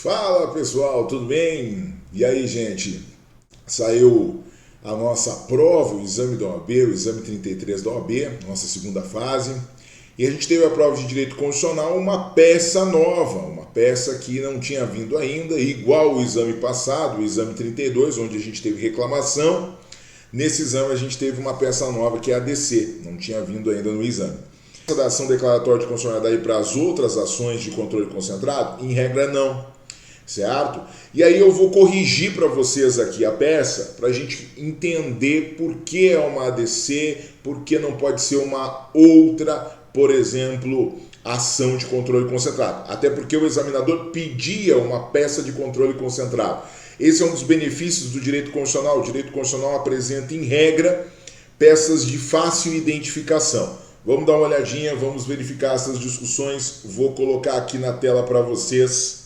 Fala pessoal, tudo bem? E aí, gente? Saiu a nossa prova, o exame da OAB, o exame 33 da OAB, nossa segunda fase. E a gente teve a prova de Direito Constitucional, uma peça nova, uma peça que não tinha vindo ainda, igual o exame passado, o exame 32, onde a gente teve reclamação. Nesse exame a gente teve uma peça nova que é a ADC, não tinha vindo ainda no exame. Essa da ação declaratória de constitucionalidade para as outras ações de controle concentrado? Em regra não. Certo? E aí eu vou corrigir para vocês aqui a peça para a gente entender por que é uma ADC, por que não pode ser uma outra, por exemplo, ação de controle concentrado. Até porque o examinador pedia uma peça de controle concentrado. Esse é um dos benefícios do direito constitucional. O direito constitucional apresenta, em regra, peças de fácil identificação. Vamos dar uma olhadinha, vamos verificar essas discussões. Vou colocar aqui na tela para vocês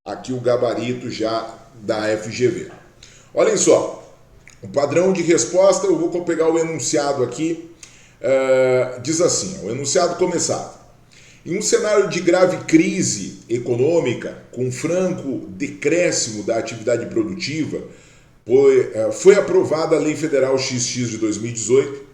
aqui o gabarito já da FGV. Olhem só, o padrão de resposta, eu vou pegar o enunciado aqui, diz assim, o enunciado começado. Em um cenário de grave crise econômica, com franco decréscimo da atividade produtiva, foi aprovada a Lei Federal XX de 2018,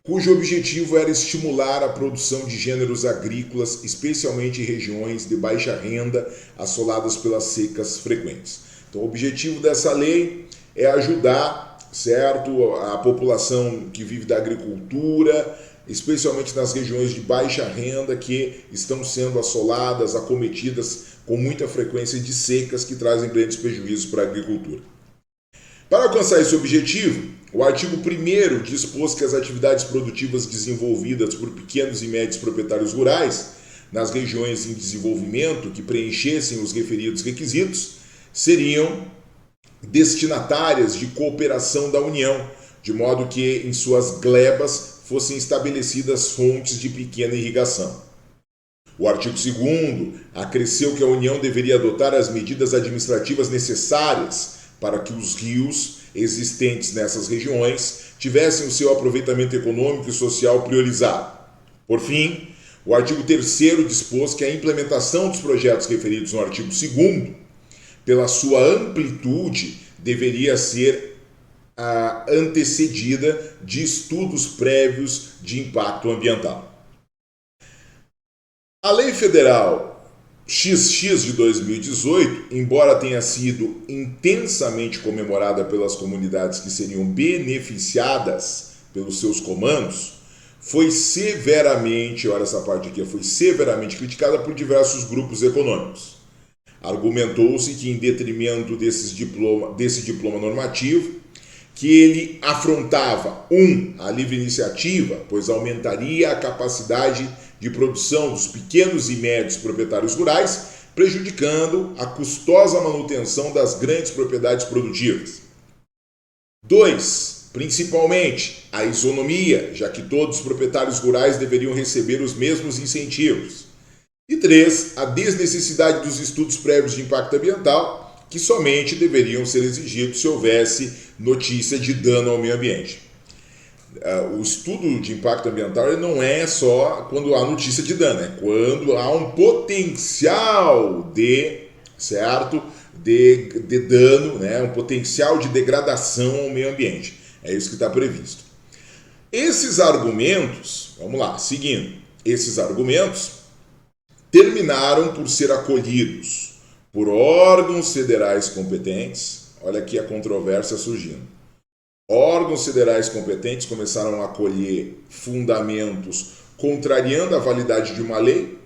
cujo objetivo era estimular a produção de gêneros agrícolas, especialmente em regiões de baixa renda, assoladas pelas secas frequentes. Então, o objetivo dessa lei é ajudar, certo, a população que vive da agricultura, especialmente nas regiões de baixa renda que estão sendo assoladas, acometidas com muita frequência de secas que trazem grandes prejuízos para a agricultura. Para alcançar esse objetivo, o artigo 1º dispôs que as atividades produtivas desenvolvidas por pequenos e médios proprietários rurais nas regiões em desenvolvimento que preenchessem os referidos requisitos seriam destinatárias de cooperação da União, de modo que em suas glebas fossem estabelecidas fontes de pequena irrigação. O artigo 2º acresceu que a União deveria adotar as medidas administrativas necessárias para que os rios existentes nessas regiões tivessem o seu aproveitamento econômico e social priorizado. Por fim, o artigo 3º dispôs que a implementação dos projetos referidos no artigo 2º, pela sua amplitude, deveria ser antecedida de estudos prévios de impacto ambiental. A Lei Federal XX de 2018, embora tenha sido intensamente comemorada pelas comunidades que seriam beneficiadas pelos seus comandos, foi severamente, olha essa parte aqui, foi severamente criticada por diversos grupos econômicos. Argumentou-se que, em detrimento desse diploma normativo, que ele afrontava, a livre iniciativa, pois aumentaria a capacidade de produção dos pequenos e médios proprietários rurais, prejudicando a custosa manutenção das grandes propriedades produtivas. 2. Principalmente, a isonomia, já que todos os proprietários rurais deveriam receber os mesmos incentivos. E 3. A desnecessidade dos estudos prévios de impacto ambiental, que somente deveriam ser exigidos se houvesse notícia de dano ao meio ambiente. O estudo de impacto ambiental não é só quando há notícia de dano, é quando há um potencial de dano, né? Um potencial de degradação ao meio ambiente. É isso que está previsto. Esses argumentos, vamos lá, seguindo, esses argumentos terminaram por ser acolhidos por órgãos federais competentes. Olha aqui a controvérsia surgindo. Órgãos federais competentes começaram a acolher fundamentos contrariando a validade de uma lei,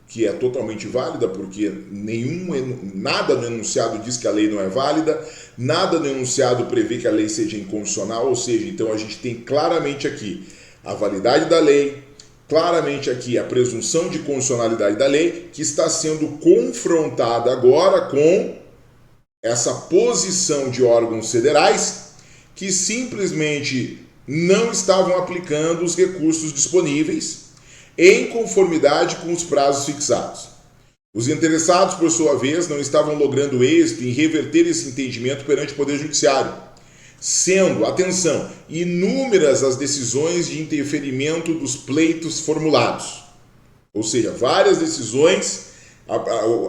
que é totalmente válida, porque nada no enunciado diz que a lei não é válida, nada no enunciado prevê que a lei seja inconstitucional, ou seja, então a gente tem claramente aqui a validade da lei, claramente aqui a presunção de constitucionalidade da lei, que está sendo confrontada agora com essa posição de órgãos federais que simplesmente não estavam aplicando os recursos disponíveis em conformidade com os prazos fixados. Os interessados, por sua vez, não estavam logrando êxito em reverter esse entendimento perante o Poder Judiciário, sendo, atenção, inúmeras as decisões de interferimento dos pleitos formulados. Ou seja, várias decisões,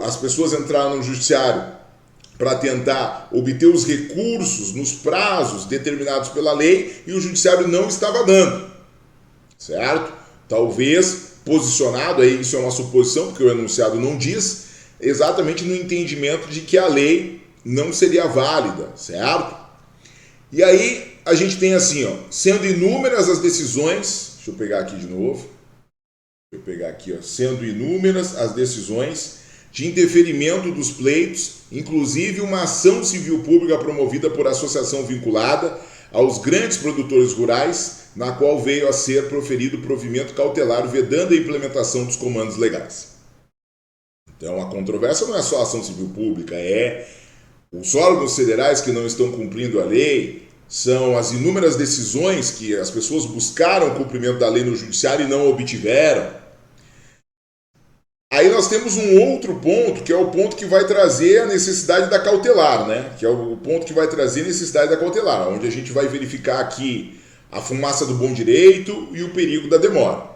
as pessoas entraram no Judiciário para tentar obter os recursos nos prazos determinados pela lei e o judiciário não estava dando, certo? Talvez posicionado, aí isso é uma suposição, porque o enunciado não diz, exatamente no entendimento de que a lei não seria válida, certo? E aí a gente tem assim, ó, sendo inúmeras as decisões, deixa eu pegar aqui de novo, sendo inúmeras as decisões de indeferimento dos pleitos, inclusive uma ação civil pública promovida por associação vinculada aos grandes produtores rurais, na qual veio a ser proferido provimento cautelar vedando a implementação dos comandos legais. Então a controvérsia não é só a ação civil pública, é os órgãos federais que não estão cumprindo a lei, são as inúmeras decisões que as pessoas buscaram o cumprimento da lei no judiciário e não obtiveram. Aí nós temos um outro ponto, que é o ponto que vai trazer a necessidade da cautelar, né? Que é o ponto que vai trazer a necessidade da cautelar, onde a gente vai verificar aqui a fumaça do bom direito e o perigo da demora.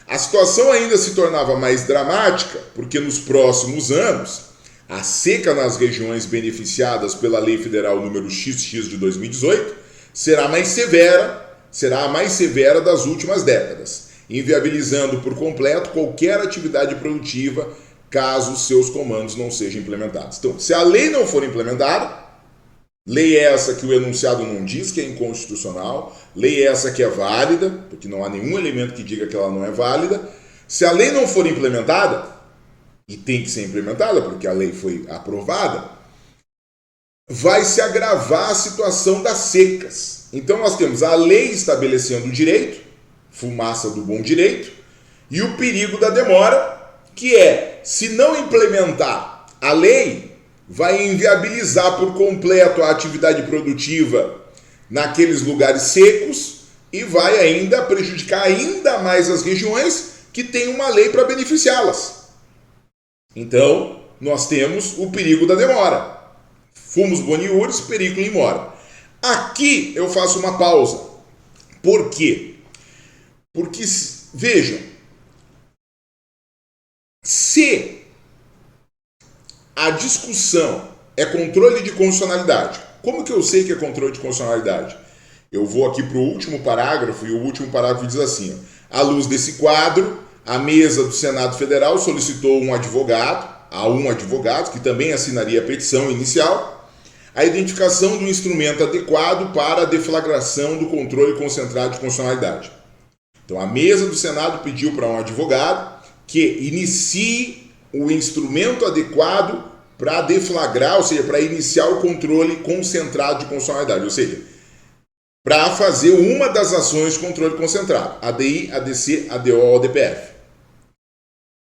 A situação ainda se tornava mais dramática, porque nos próximos anos, a seca nas regiões beneficiadas pela Lei Federal número XX de 2018 será a mais severa das últimas décadas, inviabilizando por completo qualquer atividade produtiva caso seus comandos não sejam implementados. Então, se a lei não for implementada, lei essa que o enunciado não diz que é inconstitucional, lei essa que é válida, porque não há nenhum elemento que diga que ela não é válida, se a lei não for implementada, e tem que ser implementada porque a lei foi aprovada, vai se agravar a situação das secas. Então nós temos a lei estabelecendo o direito, fumaça do bom direito, e o perigo da demora, que é, se não implementar a lei, vai inviabilizar por completo a atividade produtiva naqueles lugares secos e vai ainda prejudicar ainda mais as regiões que têm uma lei para beneficiá-las. Então, nós temos o perigo da demora. Fumus boniuris, periculum in mora. Aqui eu faço uma pausa. Por quê? Porque, vejam, se a discussão é controle de constitucionalidade, como que eu sei que é controle de constitucionalidade? Eu vou aqui para o último parágrafo, e o último parágrafo diz assim, ó, à luz desse quadro, a mesa do Senado Federal solicitou um advogado, que também assinaria a petição inicial, a identificação do instrumento adequado para a deflagração do controle concentrado de constitucionalidade. Então, a mesa do Senado pediu para um advogado que inicie o instrumento adequado para deflagrar, ou seja, para iniciar o controle concentrado de constitucionalidade, ou seja, para fazer uma das ações de controle concentrado, ADI, ADC, ADO ou DPF.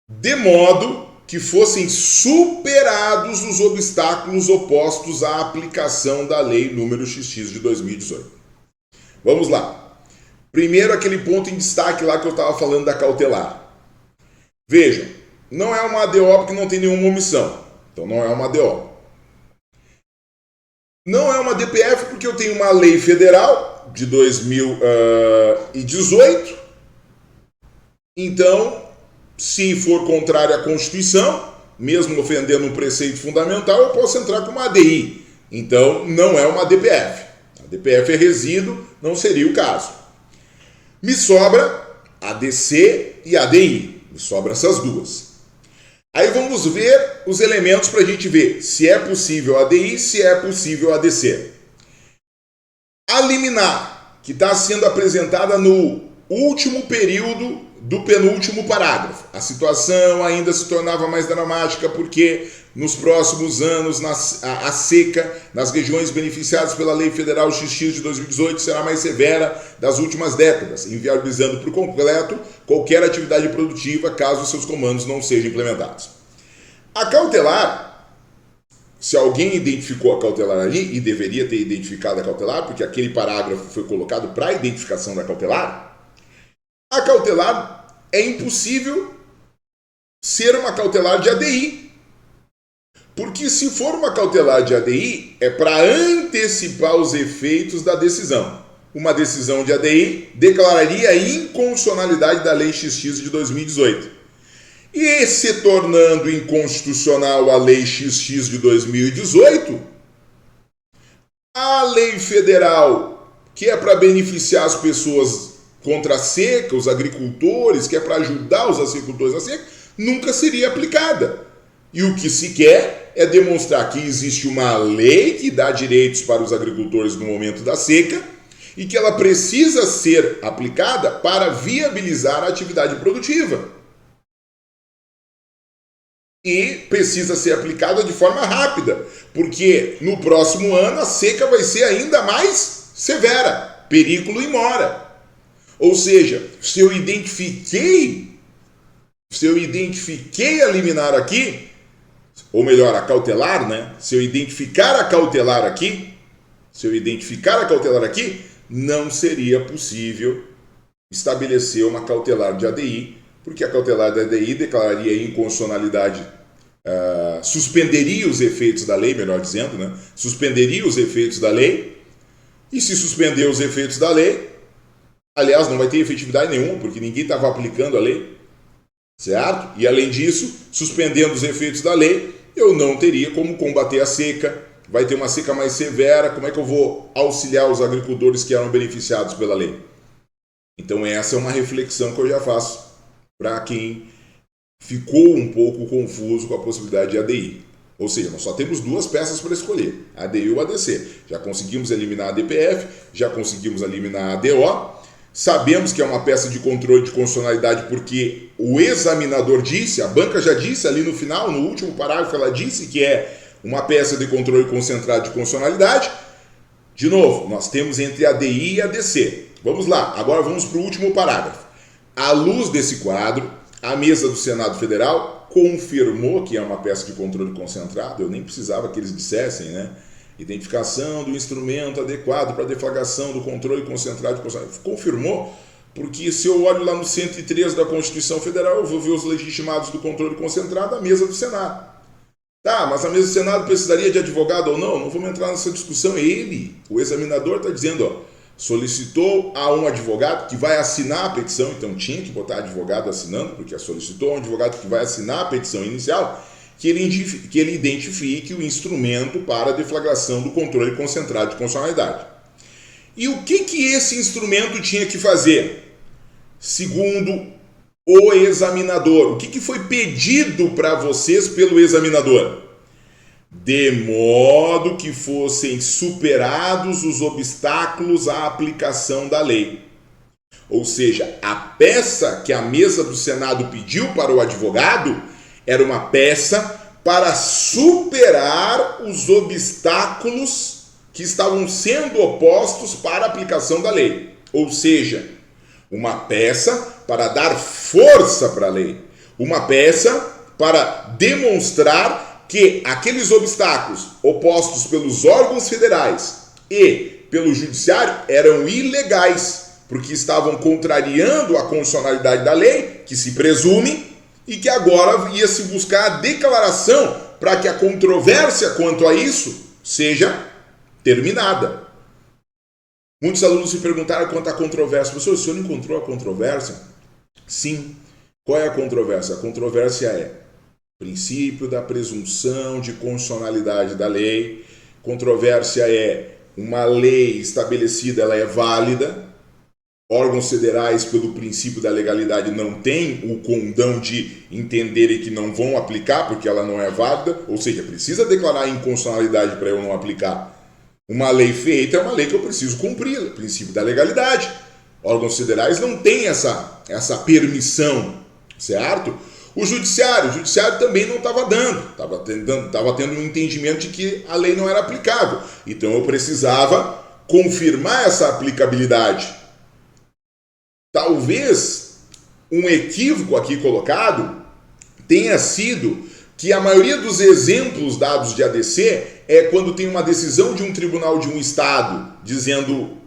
De modo que fossem superados os obstáculos opostos à aplicação da Lei número XX de 2018. Vamos lá. Primeiro, aquele ponto em destaque lá que eu estava falando da cautelar. Vejam, não é uma ADO porque não tem nenhuma omissão. Então não é uma ADO. Não é uma DPF porque eu tenho uma lei federal de 2018. Então, se for contrário à Constituição, mesmo ofendendo um preceito fundamental, eu posso entrar com uma ADI. Então, não é uma DPF. A DPF é resíduo, não seria o caso. Me sobra ADC e ADI. Me sobram essas duas. Aí vamos ver os elementos para a gente ver se é possível ADI, se é possível ADC. A liminar, que está sendo apresentada no último período do penúltimo parágrafo. A situação ainda se tornava mais dramática porque nos próximos anos a seca nas regiões beneficiadas pela Lei Federal XX de 2018 será mais severa das últimas décadas, inviabilizando por completo qualquer atividade produtiva caso seus comandos não sejam implementados. A cautelar, se alguém identificou a cautelar ali, e deveria ter identificado a cautelar, porque aquele parágrafo foi colocado para a identificação da cautelar, a cautelar é impossível ser uma cautelar de ADI. Porque se for uma cautelar de ADI, é para antecipar os efeitos da decisão. Uma decisão de ADI declararia a inconstitucionalidade da Lei XX de 2018. e se tornando inconstitucional a Lei XX de 2018, a lei federal, que é para beneficiar as pessoas contra a seca, os agricultores, que é para ajudar os agricultores na seca, nunca seria aplicada. E o que se quer é demonstrar que existe uma lei que dá direitos para os agricultores no momento da seca e que ela precisa ser aplicada para viabilizar a atividade produtiva. E precisa ser aplicada de forma rápida, porque no próximo ano a seca vai ser ainda mais severa, perigo e mora. Ou seja, se eu identifiquei a liminar aqui, ou melhor, a cautelar, né? Se eu identificar a cautelar aqui, não seria possível estabelecer uma cautelar de ADI, porque a cautelar da ADI declararia inconstitucionalidade, suspenderia os efeitos da lei, melhor dizendo, né? Suspenderia os efeitos da lei, e se suspender os efeitos da lei, aliás, não vai ter efetividade nenhuma, porque ninguém estava aplicando a lei, certo? E além disso, suspendendo os efeitos da lei, eu não teria como combater a seca, vai ter uma seca mais severa, como é que eu vou auxiliar os agricultores que eram beneficiados pela lei? Então essa é uma reflexão que eu já faço para quem ficou um pouco confuso com a possibilidade de ADI. Ou seja, nós só temos duas peças para escolher, a ADI ou a ADC. Já conseguimos eliminar a DPF, já conseguimos eliminar a ADO, sabemos que é uma peça de controle de constitucionalidade porque o examinador disse, a banca já disse ali no final, no último parágrafo, ela disse que é uma peça de controle concentrado de constitucionalidade. De novo, nós temos entre a ADI e a ADC. Vamos lá, agora vamos para o último parágrafo. À luz desse quadro, a mesa do Senado Federal confirmou que é uma peça de controle concentrado. Eu nem precisava que eles dissessem, né? Identificação do instrumento adequado para a deflagração do controle concentrado de constitucionalidade. Confirmou, porque se eu olho lá no 103 da Constituição Federal, eu vou ver os legitimados do controle concentrado, a mesa do Senado. Tá, mas a mesa do Senado precisaria de advogado ou não? Não vamos entrar nessa discussão. Ele, o examinador, está dizendo, ó, solicitou a um advogado que vai assinar a petição, então tinha que botar advogado assinando, porque solicitou a um advogado que vai assinar a petição inicial, que ele identifique o instrumento para a deflagração do controle concentrado de constitucionalidade. E o que esse instrumento tinha que fazer? Segundo o examinador, o que foi pedido para vocês pelo examinador? De modo que fossem superados os obstáculos à aplicação da lei. Ou seja, a peça que a mesa do Senado pediu para o advogado era uma peça para superar os obstáculos que estavam sendo opostos para a aplicação da lei. Ou seja, uma peça para dar força para a lei. Uma peça para demonstrar que aqueles obstáculos opostos pelos órgãos federais e pelo judiciário eram ilegais, porque estavam contrariando a constitucionalidade da lei, que se presume, e que agora ia se buscar a declaração para que a controvérsia quanto a isso seja terminada. Muitos alunos se perguntaram quanto à controvérsia. Professor, o senhor encontrou a controvérsia? Sim. Qual é a controvérsia? A controvérsia é princípio da presunção de constitucionalidade da lei. Controvérsia é uma lei estabelecida, ela é válida. Órgãos federais, pelo princípio da legalidade, não têm o condão de entenderem que não vão aplicar porque ela não é válida, ou seja, precisa declarar inconstitucionalidade para eu não aplicar. Uma lei feita é uma lei que eu preciso cumprir, o princípio da legalidade. Órgãos federais não têm essa permissão, certo? O judiciário também não estava dando, estava tendo um entendimento de que a lei não era aplicável. Então eu precisava confirmar essa aplicabilidade. Talvez um equívoco aqui colocado tenha sido que a maioria dos exemplos dados de ADC é quando tem uma decisão de um tribunal de um estado dizendo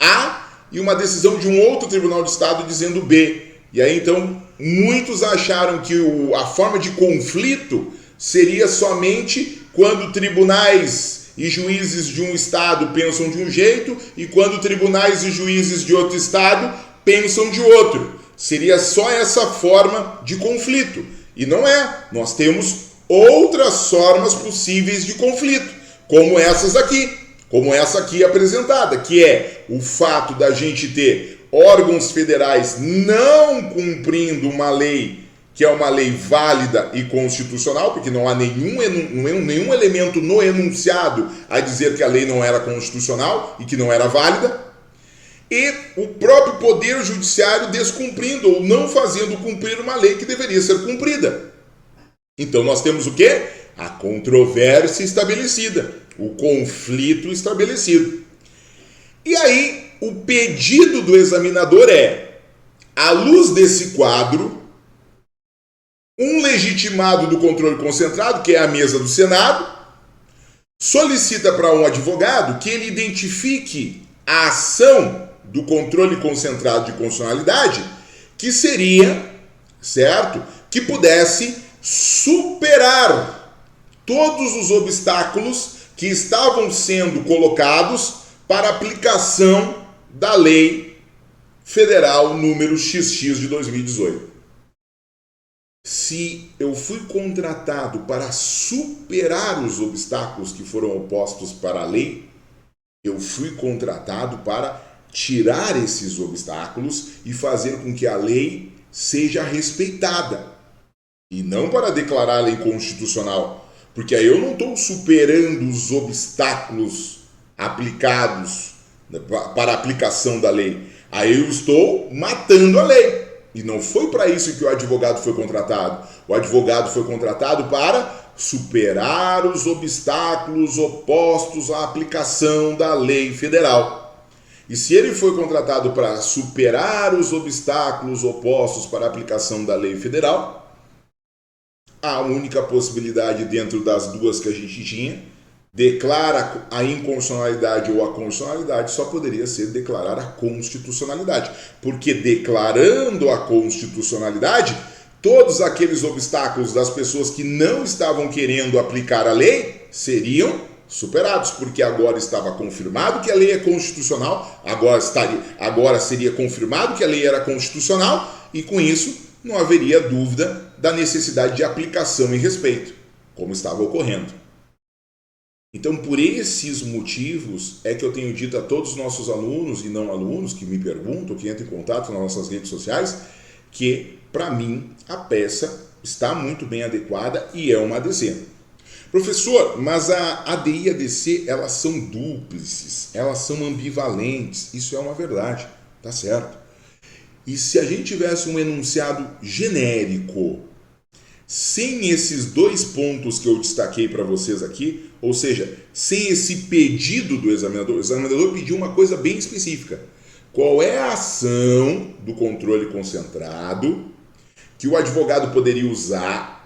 A e uma decisão de um outro tribunal de estado dizendo B. E aí então muitos acharam que a forma de conflito seria somente quando tribunais e juízes de um estado pensam de um jeito e quando tribunais e juízes de outro estado pensam de outro. Seria só essa forma de conflito. E não é. Nós temos outras formas possíveis de conflito, como essas aqui, como essa aqui apresentada, que é o fato da gente ter órgãos federais não cumprindo uma lei que é uma lei válida e constitucional, porque não há nenhum elemento no enunciado a dizer que a lei não era constitucional e que não era válida, e o próprio Poder Judiciário descumprindo ou não fazendo cumprir uma lei que deveria ser cumprida. Então nós temos o quê? A controvérsia estabelecida, o conflito estabelecido. E aí, o pedido do examinador é, à luz desse quadro, um legitimado do controle concentrado, que é a mesa do Senado, solicita para um advogado que ele identifique a ação do controle concentrado de constitucionalidade que seria, certo, que pudesse superar todos os obstáculos que estavam sendo colocados para a aplicação da Lei Federal número XX de 2018. Se eu fui contratado para superar os obstáculos que foram opostos para a lei, eu fui contratado para tirar esses obstáculos e fazer com que a lei seja respeitada. E não para declarar a lei constitucional, porque aí eu não estou superando os obstáculos aplicados para a aplicação da lei. Aí eu estou matando a lei. E não foi para isso que o advogado foi contratado. O advogado foi contratado para superar os obstáculos opostos à aplicação da lei federal. E se ele foi contratado para superar os obstáculos opostos para a aplicação da lei federal, a única possibilidade dentro das duas que a gente tinha, declara a inconstitucionalidade ou a constitucionalidade, só poderia ser declarar a constitucionalidade. Porque declarando a constitucionalidade, todos aqueles obstáculos das pessoas que não estavam querendo aplicar a lei seriam superados, porque agora estava confirmado que a lei é constitucional, agora seria confirmado que a lei era constitucional, e com isso não haveria dúvida da necessidade de aplicação e respeito, como estava ocorrendo. Então, por esses motivos, é que eu tenho dito a todos os nossos alunos e não alunos que me perguntam, que entram em contato nas nossas redes sociais, que, para mim, a peça está muito bem adequada e é uma ADC. Professor, mas a ADI e a ADC, elas são dúplices, elas são ambivalentes. Isso é uma verdade, tá certo? E se a gente tivesse um enunciado genérico, sem esses dois pontos que eu destaquei para vocês aqui, ou seja, sem esse pedido do examinador, o examinador pediu uma coisa bem específica. Qual é a ação do controle concentrado que o advogado poderia usar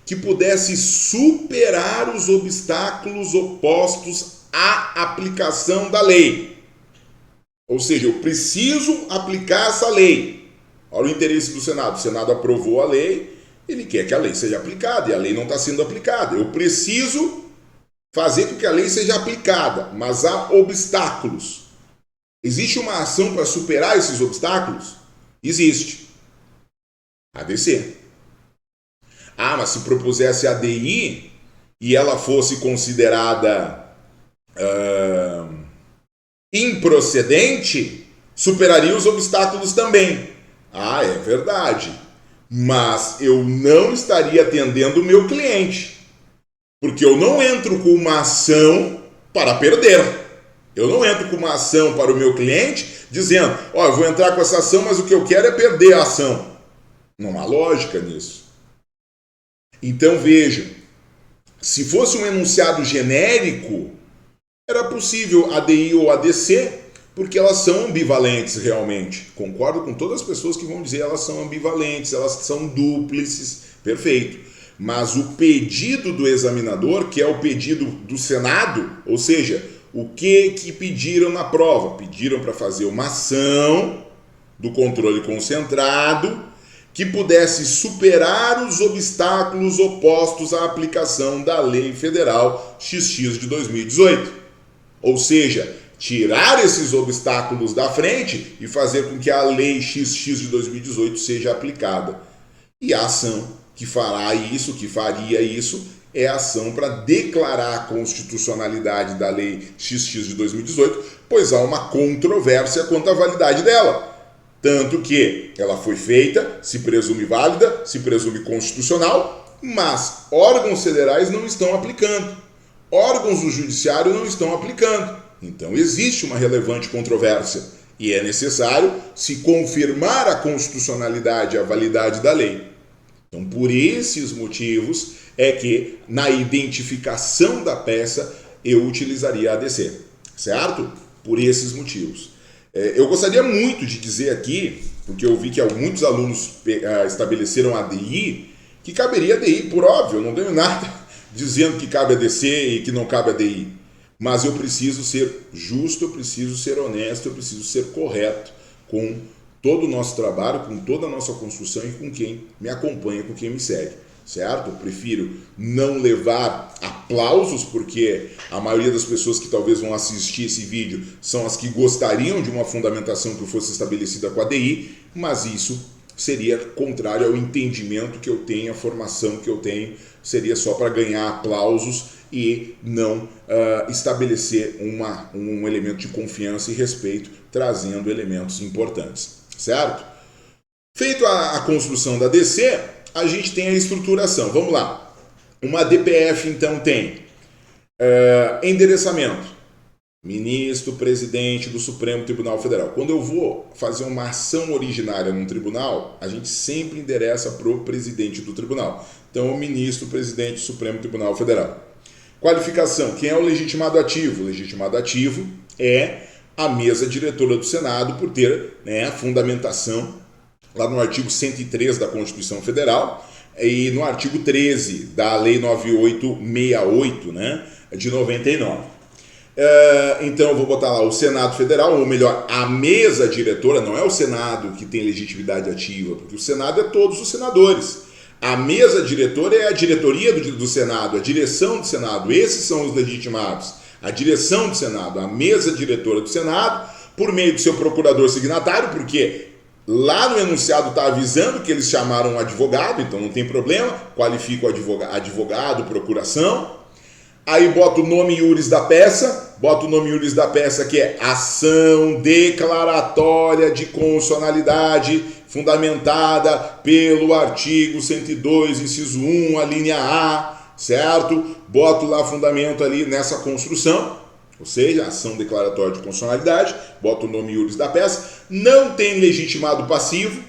que pudesse superar os obstáculos opostos à aplicação da lei? Ou seja, eu preciso aplicar essa lei. Olha o interesse do Senado. O Senado aprovou a lei, ele quer que a lei seja aplicada e a lei não está sendo aplicada. Eu preciso fazer com que a lei seja aplicada, mas há obstáculos. Existe uma ação para superar esses obstáculos? Existe. ADC. Ah, mas se propusesse a ADI e ela fosse considerada improcedente, superaria os obstáculos também. Ah, é verdade. Mas eu não estaria atendendo o meu cliente. Porque eu não entro com uma ação para perder. Eu não entro com uma ação para o meu cliente dizendo, eu vou entrar com essa ação, mas o que eu quero é perder a ação. Não há lógica nisso. Então vejam, se fosse um enunciado genérico, era possível ADI ou ADC, porque elas são ambivalentes realmente. Concordo com todas as pessoas que vão dizer que elas são ambivalentes, elas são dúplices, perfeito. Mas o pedido do examinador, que é o pedido do Senado, ou seja, o que pediram na prova? Pediram para fazer uma ação do controle concentrado que pudesse superar os obstáculos opostos à aplicação da Lei Federal XX de 2018. Ou seja, tirar esses obstáculos da frente e fazer com que a Lei XX de 2018 seja aplicada. E a ação que fará isso, que faria isso, é a ação para declarar a constitucionalidade da Lei XX de 2018, pois há uma controvérsia quanto à validade dela. Tanto que ela foi feita, se presume válida, se presume constitucional, mas órgãos federais não estão aplicando. Órgãos do judiciário não estão aplicando. Então existe uma relevante controvérsia e é necessário se confirmar a constitucionalidade e a validade da lei. Então, por esses motivos é que na identificação da peça eu utilizaria a ADC, certo? Por esses motivos. Eu gostaria muito de dizer aqui, porque eu vi que muitos alunos estabeleceram a DI, que caberia a DI, por óbvio, eu não tenho nada dizendo que cabe a DC e que não cabe a DI. Mas eu preciso ser justo, eu preciso ser honesto, eu preciso ser correto com todo o nosso trabalho, com toda a nossa construção e com quem me acompanha, com quem me segue, certo? Eu prefiro não levar aplausos, porque a maioria das pessoas que talvez vão assistir esse vídeo são as que gostariam de uma fundamentação que fosse estabelecida com a DI, mas isso seria contrário ao entendimento que eu tenho, à formação que eu tenho, seria só para ganhar aplausos e não estabelecer um elemento de confiança e respeito, trazendo elementos importantes, certo? Feito a construção da DC, a gente tem a estruturação. Vamos lá. Uma DPF, então, tem endereçamento. Ministro, presidente do Supremo Tribunal Federal. Quando eu vou fazer uma ação originária num tribunal, a gente sempre endereça para o presidente do tribunal. Então, o ministro, presidente do Supremo Tribunal Federal. Qualificação. Quem é o legitimado ativo? O legitimado ativo é a mesa diretora do Senado, por ter a fundamentação lá no artigo 103 da Constituição Federal e no artigo 13 da Lei 9868, de 99. Então eu vou botar lá o Senado Federal, ou melhor, a mesa diretora. Não é o Senado que tem legitimidade ativa, porque o Senado é todos os senadores. A mesa diretora é a diretoria do Senado, a direção do Senado. Esses são os legitimados. A direção do Senado, a mesa diretora do Senado, por meio do seu procurador signatário, porque lá no enunciado está avisando que eles chamaram um advogado, então não tem problema, qualifica o advogado, procuração. Aí bota o nome iuris da peça, que é ação declaratória de constitucionalidade fundamentada pelo artigo 102, inciso 1, a linha A, certo? Boto lá fundamento ali nessa construção, ou seja, ação declaratória de constitucionalidade, boto o nome iuris da peça, não tem legitimado passivo,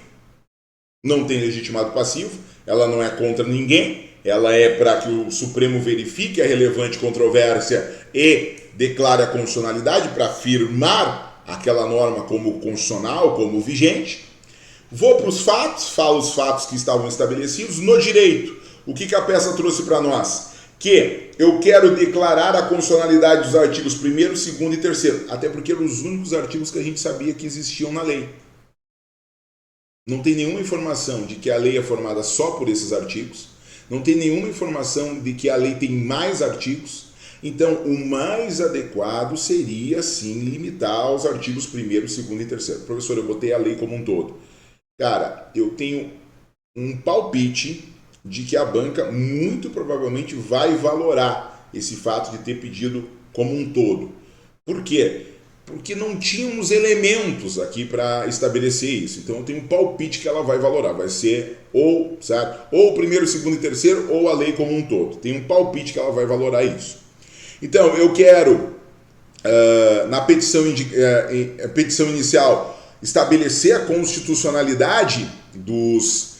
ela não é contra ninguém, ela é para que o Supremo verifique a relevante controvérsia e declare a constitucionalidade para afirmar aquela norma como constitucional, como vigente. Vou para os fatos, falo os fatos que estavam estabelecidos. No direito, o que a peça trouxe para nós? Que eu quero declarar a constitucionalidade dos artigos 1º, 2º e 3º, até porque eram os únicos artigos que a gente sabia que existiam na lei. Não tem nenhuma informação de que a lei é formada só por esses artigos. Não tem nenhuma informação de que a lei tem mais artigos. Então, o mais adequado seria, sim, limitar aos artigos 1º, 2º e 3º. Professor, eu botei a lei como um todo. Cara, eu tenho um palpite de que a banca muito provavelmente vai valorar esse fato de ter pedido como um todo. Por quê? Porque não tínhamos elementos aqui para estabelecer isso. Então eu tenho um palpite que ela vai valorar. Vai ser ou, sabe, ou o 1º, 2º e 3º ou a lei como um todo. Tem um palpite que ela vai valorar isso. Então eu quero, na petição inicial, estabelecer a constitucionalidade dos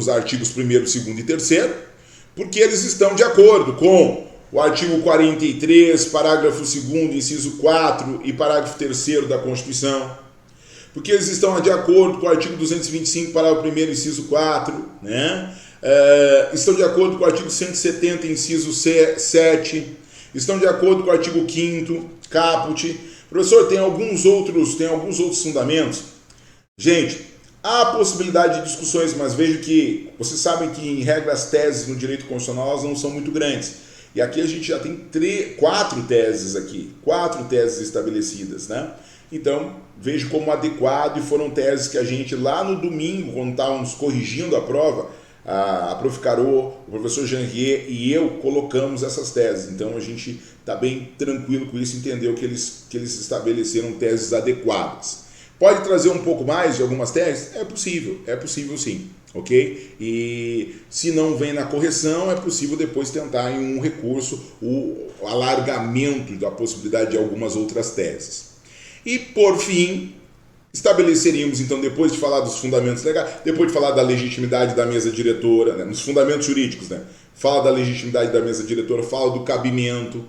artigos 1º, 2º e 3º, porque eles estão de acordo com o artigo 43, parágrafo 2º, inciso 4 e parágrafo 3º da Constituição, porque eles estão de acordo com o artigo 225, parágrafo 1º, inciso 4, estão de acordo com o artigo 170, inciso 7, estão de acordo com o artigo 5º, caput. Professor, tem alguns outros fundamentos. Gente, há possibilidade de discussões, mas vejo que vocês sabem que, em regra, as teses no direito constitucional elas não são muito grandes. E aqui a gente já tem quatro teses aqui, quatro teses estabelecidas, né? Então, vejo como adequado, e foram teses que a gente lá no domingo, quando estávamos corrigindo a prova, a Prof. Carô, o professor Janvier e eu colocamos essas teses. Então a gente está bem tranquilo com isso, entendeu que eles estabeleceram teses adequadas. Pode trazer um pouco mais de algumas teses? É possível sim, ok? E se não vem na correção, é possível depois tentar em um recurso o alargamento da possibilidade de algumas outras teses. E por fim, estabeleceríamos, então, depois de falar dos fundamentos legais, depois de falar da legitimidade da mesa diretora, né, nos fundamentos jurídicos, né, fala da legitimidade da mesa diretora, fala do cabimento,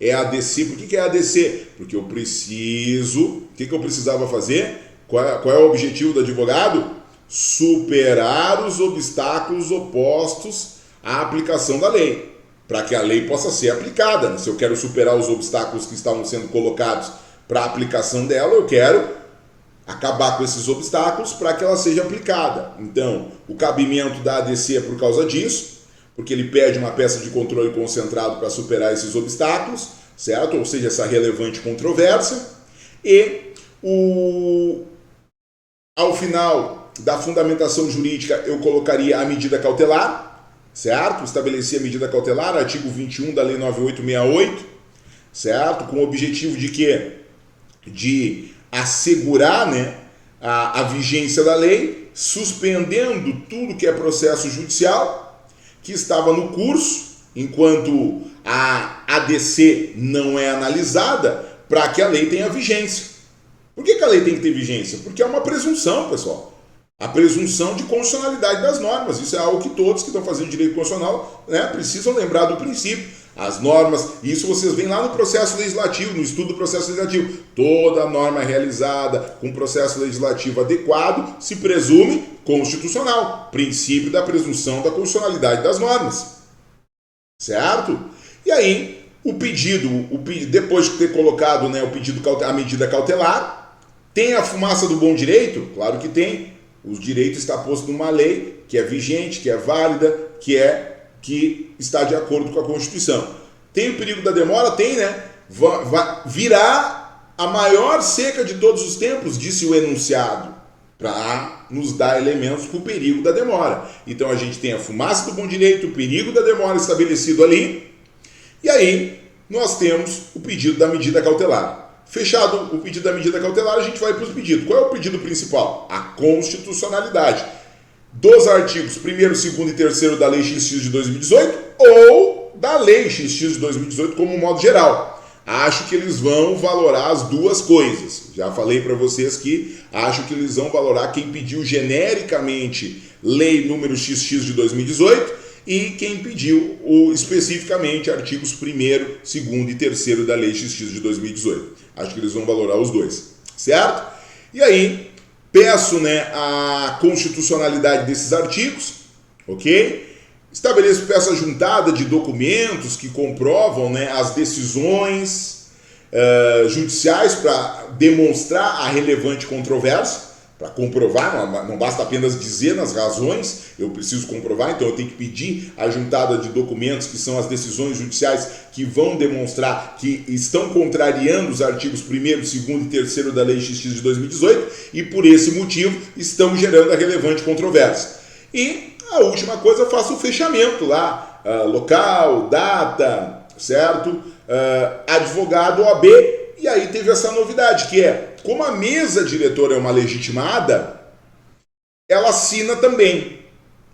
é ADC. Por que é ADC? Porque eu preciso, o que eu precisava fazer? Qual é o objetivo do advogado? Superar os obstáculos opostos à aplicação da lei, para que a lei possa ser aplicada, né? Se eu quero superar os obstáculos que estavam sendo colocados para a aplicação dela, eu quero acabar com esses obstáculos para que ela seja aplicada. Então, o cabimento da ADC é por causa disso, porque ele pede uma peça de controle concentrado para superar esses obstáculos, certo? Ou seja, essa relevante controvérsia. E ao final da fundamentação jurídica, eu colocaria a medida cautelar, certo? Estabeleci a medida cautelar, artigo 21 da Lei 9868, certo? Com o objetivo de quê? De assegurar, né, a vigência da lei, suspendendo tudo que é processo judicial que estava no curso, enquanto a ADC não é analisada, para que a lei tenha vigência. Por que a lei tem que ter vigência? Porque é uma presunção, pessoal. A presunção de constitucionalidade das normas. Isso é algo que todos que estão fazendo direito constitucional, né, precisam lembrar do princípio. As normas, isso vocês veem lá no processo legislativo, no estudo do processo legislativo. Toda norma realizada com processo legislativo adequado se presume constitucional. Princípio da presunção da constitucionalidade das normas. Certo? E aí, o pedido, depois de ter colocado, né, a medida cautelar, tem a fumaça do bom direito? Claro que tem. O direito está posto numa lei que é vigente, que é válida, que está de acordo com a Constituição. Tem o perigo da demora? Tem, né? Virá a maior seca de todos os tempos, disse o enunciado, para nos dar elementos para o perigo da demora. Então a gente tem a fumaça do bom direito, o perigo da demora estabelecido ali, e aí nós temos o pedido da medida cautelar. Fechado o pedido da medida cautelar, a gente vai para os pedidos. Qual é o pedido principal? A constitucionalidade dos artigos 1º, 2º e 3º da Lei XX de 2018 ou da Lei XX de 2018 como modo geral. Acho que eles vão valorar as duas coisas. Já falei para vocês que acho que eles vão valorar quem pediu genericamente Lei número XX de 2018 e quem pediu especificamente artigos 1º, 2º e 3º da Lei XX de 2018. Acho que eles vão valorar os dois, certo? E aí, peço, né, a constitucionalidade desses artigos, ok? Estabeleço peça juntada de documentos que comprovam, né, as decisões judiciais para demonstrar a relevante controvérsia, para comprovar, não basta apenas dizer nas razões, eu preciso comprovar, então eu tenho que pedir a juntada de documentos que são as decisões judiciais que vão demonstrar que estão contrariando os artigos 1º, 2º e 3º da Lei XX de 2018 e por esse motivo estão gerando a relevante controvérsia. E a última coisa, eu faço o fechamento lá, local, data, certo? Advogado, OAB, e aí teve essa novidade, que é, como a mesa diretora é uma legitimada, ela assina também.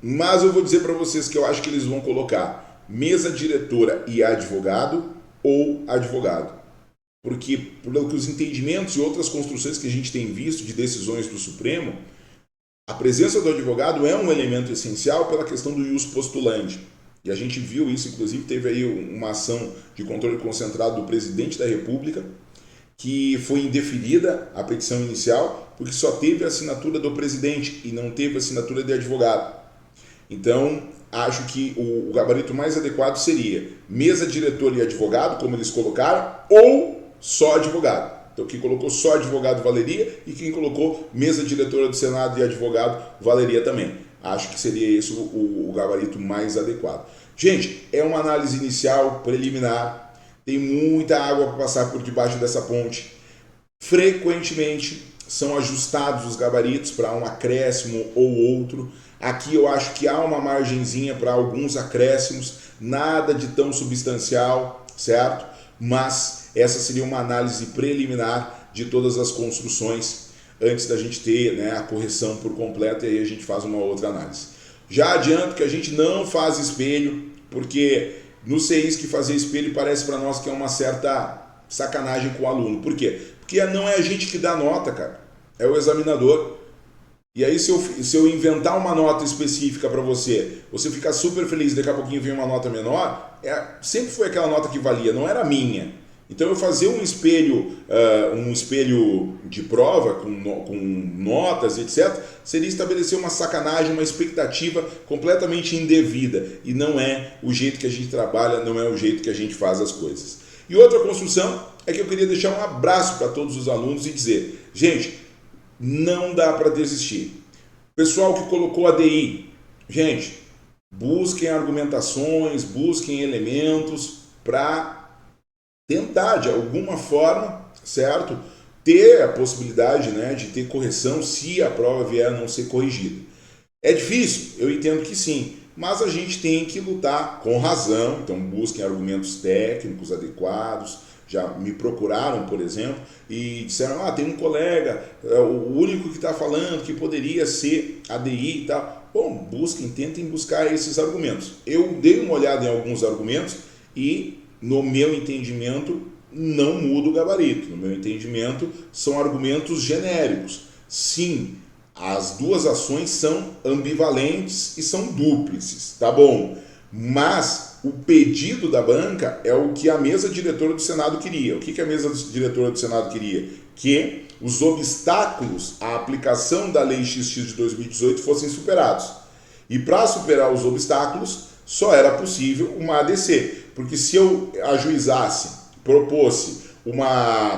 Mas eu vou dizer para vocês que eu acho que eles vão colocar mesa diretora e advogado ou advogado. Porque, pelos entendimentos e outras construções que a gente tem visto de decisões do Supremo, a presença do advogado é um elemento essencial pela questão do ius postulandi. E a gente viu isso, inclusive teve aí uma ação de controle concentrado do presidente da República, que foi indeferida a petição inicial, porque só teve a assinatura do presidente e não teve a assinatura de advogado. Então, acho que o gabarito mais adequado seria mesa diretora e advogado, como eles colocaram, ou só advogado. Então, quem colocou só advogado valeria e quem colocou mesa diretora do Senado e advogado valeria também. Acho que seria esse o gabarito mais adequado. Gente, é uma análise inicial, preliminar, tem muita água para passar por debaixo dessa ponte. Frequentemente são ajustados os gabaritos para um acréscimo ou outro. Aqui eu acho que há uma margenzinha para alguns acréscimos, nada de tão substancial, certo? Mas essa seria uma análise preliminar de todas as construções antes da gente ter, né, a correção por completo, e aí a gente faz uma outra análise. Já adianto que a gente não faz espelho, porque no CEISC fazer espelho parece para nós que é uma certa sacanagem com o aluno. Por quê? Porque não é a gente que dá nota, cara, é o examinador. E aí se eu inventar uma nota específica para você, você ficar super feliz, daqui a pouquinho vem uma nota menor, sempre foi aquela nota que valia, não era minha. Então eu fazer um espelho de prova com notas, etc., seria estabelecer uma sacanagem, uma expectativa completamente indevida. E não é o jeito que a gente trabalha, não é o jeito que a gente faz as coisas. E outra construção é que eu queria deixar um abraço para todos os alunos e dizer, gente, não dá para desistir. Pessoal que colocou ADI, gente, busquem argumentações, busquem elementos para tentar de alguma forma, certo, ter a possibilidade, né, de ter correção se a prova vier a não ser corrigida. É difícil? Eu entendo que sim, mas a gente tem que lutar com razão, então busquem argumentos técnicos adequados. Já me procuraram, por exemplo, e disseram, tem um colega, o único que está falando que poderia ser ADI e tal. Bom, busquem, tentem buscar esses argumentos. Eu dei uma olhada em alguns argumentos e, no meu entendimento, não muda o gabarito. No meu entendimento, são argumentos genéricos. Sim, as duas ações são ambivalentes e são dúplices, tá bom? Mas o pedido da banca é o que a mesa diretora do Senado queria. O que a mesa diretora do Senado queria? Que os obstáculos à aplicação da Lei XX de 2018 fossem superados. E para superar os obstáculos, só era possível uma ADC. Porque se eu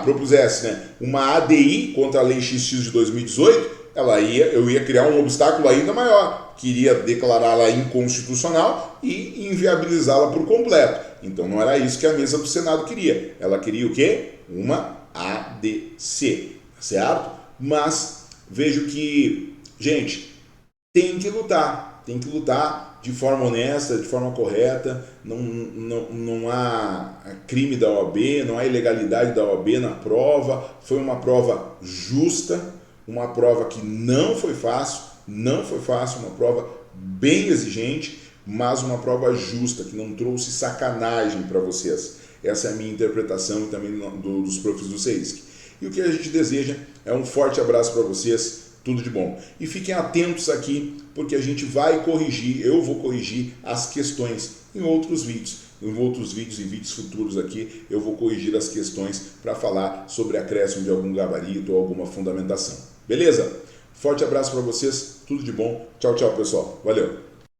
propusesse uma ADI contra a Lei XX de 2018, eu ia criar um obstáculo ainda maior, que iria declará-la inconstitucional e inviabilizá-la por completo. Então não era isso que a mesa do Senado queria. Ela queria o quê? Uma ADC, certo? Mas vejo que, gente, tem que lutar de forma honesta, de forma correta. Não há crime da OAB, não há ilegalidade da OAB na prova. Foi uma prova justa, uma prova que não foi fácil, uma prova bem exigente, mas uma prova justa, que não trouxe sacanagem para vocês. Essa é a minha interpretação e também dos profs do CEISC. E o que a gente deseja é um forte abraço para vocês, tudo de bom. E fiquem atentos aqui, porque a gente vai corrigir, eu vou corrigir as questões em outros vídeos. Em outros vídeos e vídeos futuros aqui, eu vou corrigir as questões para falar sobre acréscimo de algum gabarito ou alguma fundamentação. Beleza? Forte abraço para vocês, tudo de bom. Tchau, tchau, pessoal. Valeu!